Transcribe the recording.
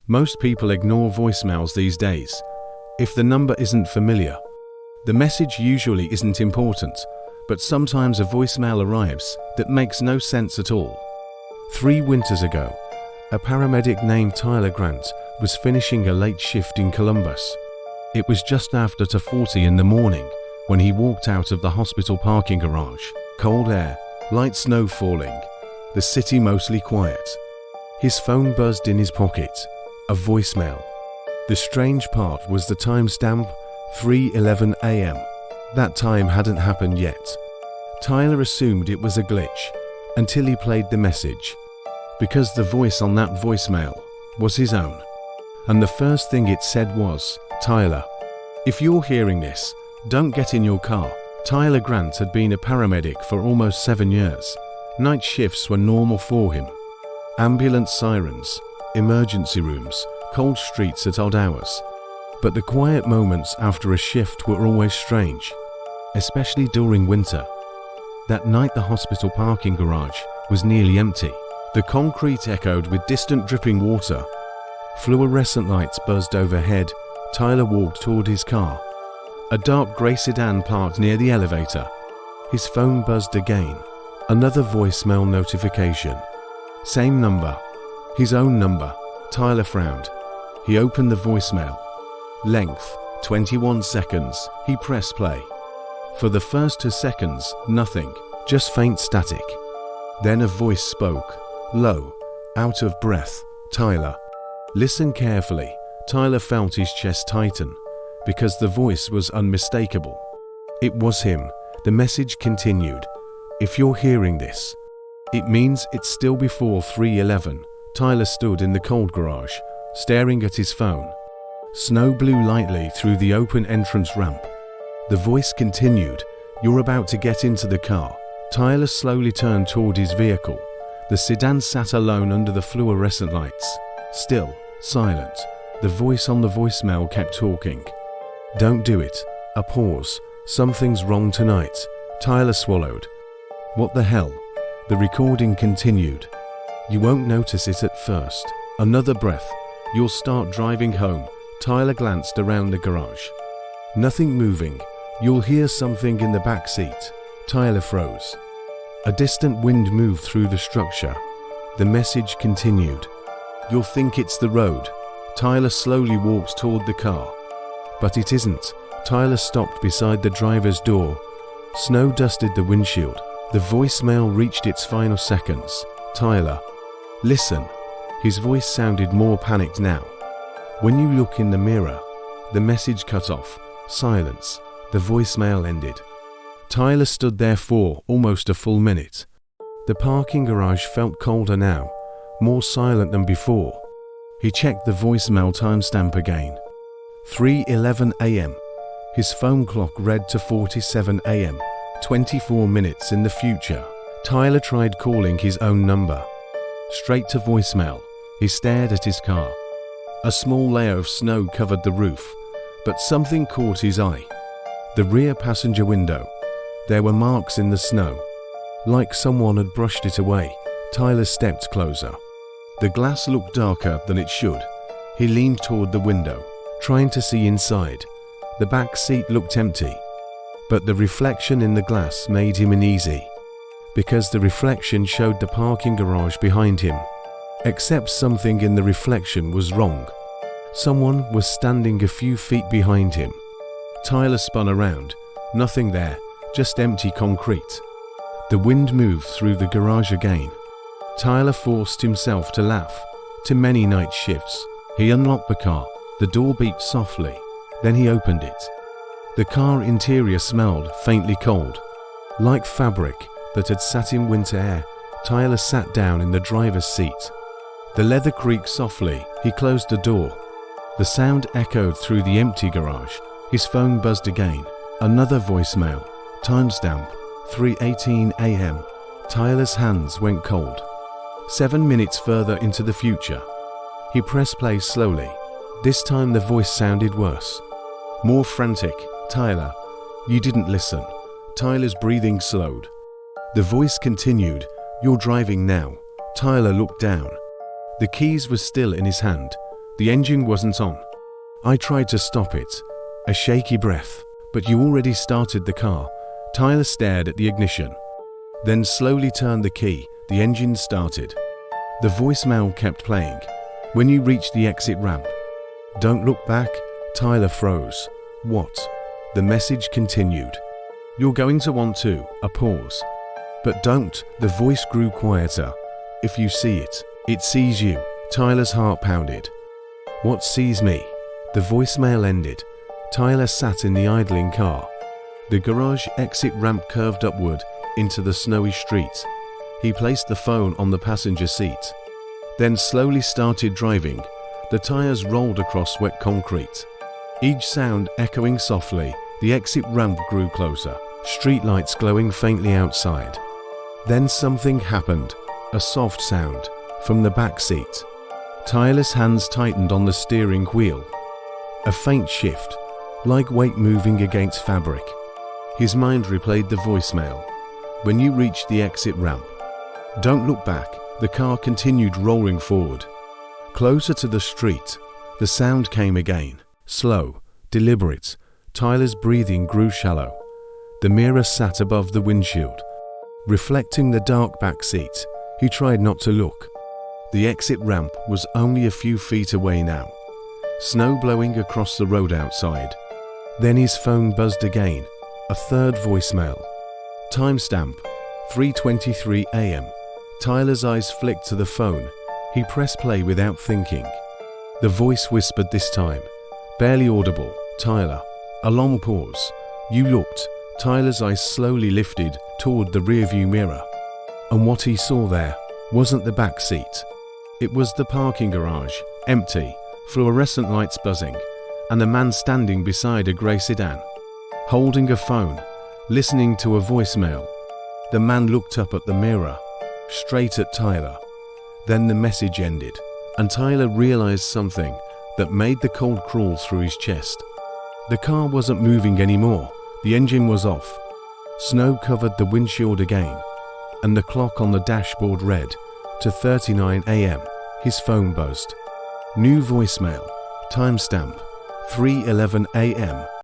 Most people ignore voicemails these days. If the number isn't familiar, the message usually isn't important, but sometimes a voicemail arrives that makes no sense at all. 3 winters ago, a paramedic named Tyler Grant was finishing a late shift in Columbus. It was just after 2:40 in the morning when he walked out of the hospital parking garage. Cold air, light snow falling, the city mostly quiet. His phone buzzed in his pocket, a voicemail. The strange part was the timestamp, 3:11 a.m. That time hadn't happened yet. Tyler assumed it was a glitch until he played the message, because the voice on that voicemail was his own. And the first thing it said was, "Tyler, if you're hearing this, don't get in your car." Tyler Grant had been a paramedic for almost 7 years. Night shifts were normal for him. Ambulance sirens, emergency rooms, cold streets at odd hours. But the quiet moments after a shift were always strange, especially during winter. That night the hospital parking garage was nearly empty. The concrete echoed with distant dripping water. Fluorescent lights buzzed overhead. Tyler walked toward his car. A dark grey sedan parked near the elevator. His phone buzzed again. Another voicemail notification. Same number. His own number. Tyler frowned. He opened the voicemail. Length, 21 seconds. He pressed play. For the first 2 seconds, nothing, just faint static. Then a voice spoke, low, out of breath. "Tyler, listen carefully." Tyler felt his chest tighten, because the voice was unmistakable. It was him. The message continued. "If you're hearing this, it means it's still before 3:11. Tyler stood in the cold garage, staring at his phone. Snow blew lightly through the open entrance ramp. The voice continued, "You're about to get into the car." Tyler slowly turned toward his vehicle. The sedan sat alone under the fluorescent lights. Still, silent. The voice on the voicemail kept talking. "Don't do it." A pause. "Something's wrong tonight." Tyler swallowed. "What the hell?" The recording continued. "You won't notice it at first." Another breath. "You'll start driving home." Tyler glanced around the garage. Nothing moving. "You'll hear something in the back seat." Tyler froze. A distant wind moved through the structure. The message continued. "You'll think it's the road." Tyler slowly walked toward the car. But it isn't. Tyler stopped beside the driver's door. Snow dusted the windshield. The voicemail reached its final seconds. "Tyler, listen." His voice sounded more panicked now. "When you look in the mirror." The message cut off. Silence. The voicemail ended. Tyler stood there for almost a full minute. The parking garage felt colder now, more silent than before. He checked the voicemail timestamp again. 3:11 a.m. His phone clock read to 47 a.m., 24 minutes in the future. Tyler tried calling his own number. Straight to voicemail. He stared at his car. A small layer of snow covered the roof, but something caught his eye. The rear passenger window. There were marks in the snow, like someone had brushed it away. Tyler stepped closer. The glass looked darker than it should. He leaned toward the window, trying to see inside. The back seat looked empty, but the reflection in the glass made him uneasy, because the reflection showed the parking garage behind him. Except something in the reflection was wrong. Someone was standing a few feet behind him. Tyler spun around. Nothing there, just empty concrete. The wind moved through the garage again. Tyler forced himself to laugh. Too many night shifts. He unlocked the car. The door beeped softly. Then he opened it. The car interior smelled faintly cold, like fabric that had sat in winter air. Tyler sat down in the driver's seat. The leather creaked softly. He closed the door. The sound echoed through the empty garage. His phone buzzed again. Another voicemail. Timestamp, 3:18 a.m. Tyler's hands went cold. 7 minutes further into the future. He pressed play slowly. This time the voice sounded worse. More frantic. "Tyler, you didn't listen." Tyler's breathing slowed. The voice continued. "You're driving now." Tyler looked down. The keys were still in his hand, The engine wasn't on. I tried to stop it, a shaky breath, but you already started the car. Tyler stared at the ignition, then slowly turned the key. The engine started. The voicemail kept playing. When you reached the exit ramp, don't look back. Tyler froze. What? The message continued. You're going to want to, a pause. But don't. The voice grew quieter. If you see it, it sees you. Tyler's heart pounded. What sees me? The voicemail ended. Tyler sat in the idling car. The garage exit ramp curved upward into the snowy street. He placed the phone on the passenger seat, then slowly started driving. The tires rolled across wet concrete, each sound echoing softly. The exit ramp grew closer, streetlights glowing faintly outside. Then something happened, a soft sound from the back seat. Tyler's hands tightened on the steering wheel. A faint shift, like weight moving against fabric. His mind replayed the voicemail. When you reach the exit ramp, don't look back. The car continued rolling forward. Closer to the street, the sound came again, slow, deliberate. Tyler's breathing grew shallow. The mirror sat above the windshield, reflecting the dark back seat. He tried not to look. The exit ramp was only a few feet away now, snow blowing across the road outside. Then his phone buzzed again, a third voicemail. Timestamp, 3:23 a.m. Tyler's eyes flicked to the phone. He pressed play without thinking. The voice whispered this time, barely audible. Tyler. A long pause. You looked. Tyler's eyes slowly lifted toward the rearview mirror. And what he saw there wasn't the back seat. It was the parking garage, empty, fluorescent lights buzzing, and a man standing beside a grey sedan, holding a phone, listening to a voicemail. The man looked up at the mirror, straight at Tyler. Then the message ended, and Tyler realized something that made the cold crawl through his chest. The car wasn't moving anymore. The engine was off. Snow covered the windshield again, and the clock on the dashboard read to 39 a.m. His phone buzzed. New voicemail. Timestamp, 3:11 a.m.